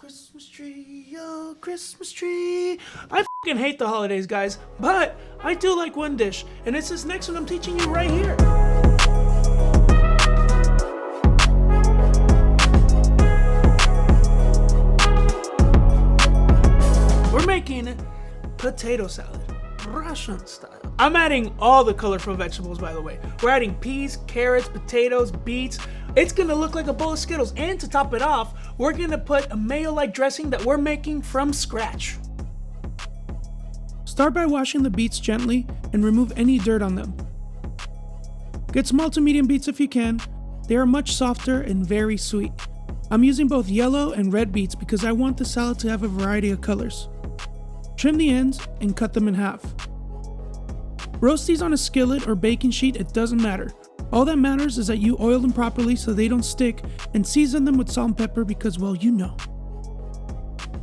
Christmas tree, oh Christmas tree. I fucking hate the holidays, guys, but I do like one dish, and it's this next one I'm teaching you right here. We're making potato salad, Russian style. I'm adding all the colorful vegetables, by the way. We're adding peas, carrots, potatoes, beets. It's gonna look like a bowl of Skittles. And to top it off, we're gonna put a mayo-like dressing that we're making from scratch. Start by washing the beets gently and remove any dirt on them. Get small to medium beets if you can. They are much softer and very sweet. I'm using both yellow and red beets because I want the salad to have a variety of colors. Trim the ends and cut them in half. Roast these on a skillet or baking sheet, it doesn't matter. All that matters is that you oil them properly so they don't stick, and season them with salt and pepper because, well, you know.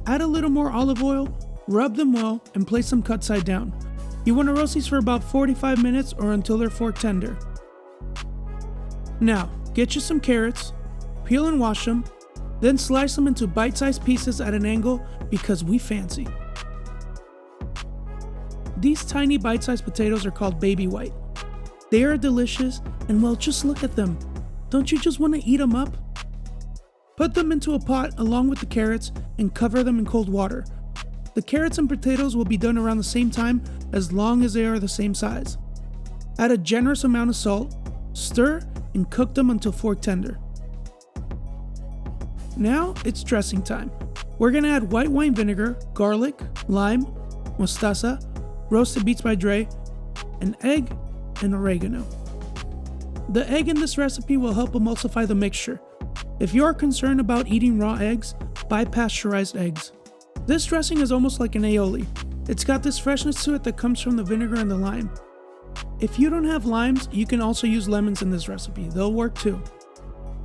Add a little more olive oil, rub them well, and place them cut side down. You want to roast these for about 45 minutes or until they're fork tender. Now, get you some carrots, peel and wash them, then slice them into bite-sized pieces at an angle because we fancy. These tiny bite-sized potatoes are called baby white. They are delicious, and well, just look at them. Don't you just want to eat them up? Put them into a pot along with the carrots and cover them in cold water. The carrots and potatoes will be done around the same time as long as they are the same size. Add a generous amount of salt, stir, and cook them until fork tender. Now it's dressing time. We're going to add white wine vinegar, garlic, lime, mostaza, roasted beets by Dre, an egg, and oregano. The egg in this recipe will help emulsify the mixture. If you are concerned about eating raw eggs, buy pasteurized eggs. This dressing is almost like an aioli. It's got this freshness to it that comes from the vinegar and the lime. If you don't have limes, you can also use lemons in this recipe. They'll work too.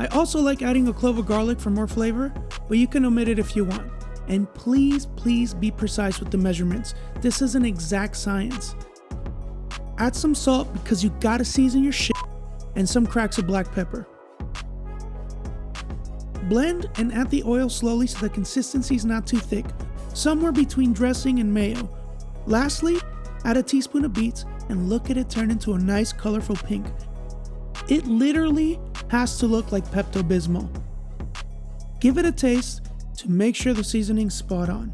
I also like adding a clove of garlic for more flavor, but you can omit it if you want. And please be precise with the measurements. This is an exact science. Add some salt because you gotta season your shit, and some cracks of black pepper. Blend and add the oil slowly so the consistency is not too thick, somewhere between dressing and mayo. Lastly, add a teaspoon of beets and look at it turn into a nice colorful pink. It literally has to look like Pepto-Bismol. Give it a taste to make sure the seasoning's spot on.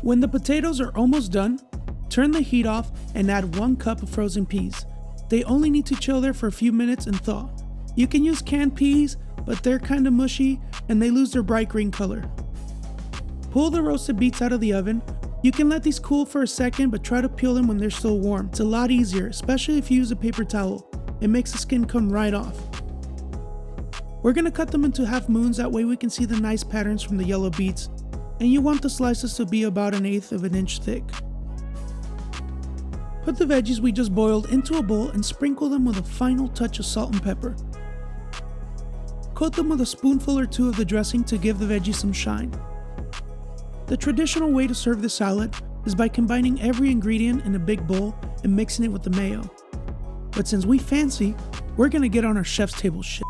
When the potatoes are almost done, turn the heat off and add 1 cup of frozen peas. They only need to chill there for a few minutes and thaw. You can use canned peas, but they're kinda mushy and they lose their bright green color. Pull the roasted beets out of the oven. You can let these cool for a second, but try to peel them when they're still warm. It's a lot easier, especially if you use a paper towel. It makes the skin come right off. We're gonna cut them into half moons, that way we can see the nice patterns from the yellow beets, and you want the slices to be about 1/8 of an inch thick. Put the veggies we just boiled into a bowl and sprinkle them with a final touch of salt and pepper. Coat them with a spoonful or 2 of the dressing to give the veggies some shine. The traditional way to serve the salad is by combining every ingredient in a big bowl and mixing it with the mayo. But since we fancy, we're gonna get on our chef's table shit.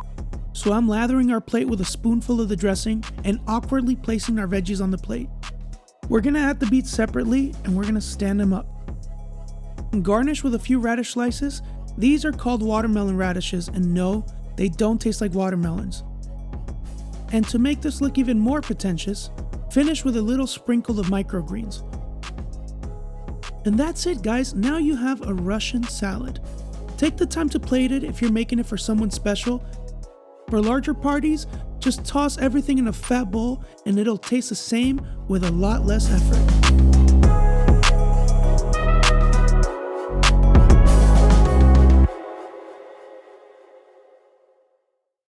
So I'm lathering our plate with a spoonful of the dressing and awkwardly placing our veggies on the plate. We're gonna add the beets separately and we're gonna stand them up. Garnish with a few radish slices. These are called watermelon radishes, and no, they don't taste like watermelons. And to make this look even more pretentious, finish with a little sprinkle of microgreens. And that's it, guys. Now you have a Russian salad. Take the time to plate it if you're making it for someone special. For larger parties, just toss everything in a fat bowl and it'll taste the same with a lot less effort.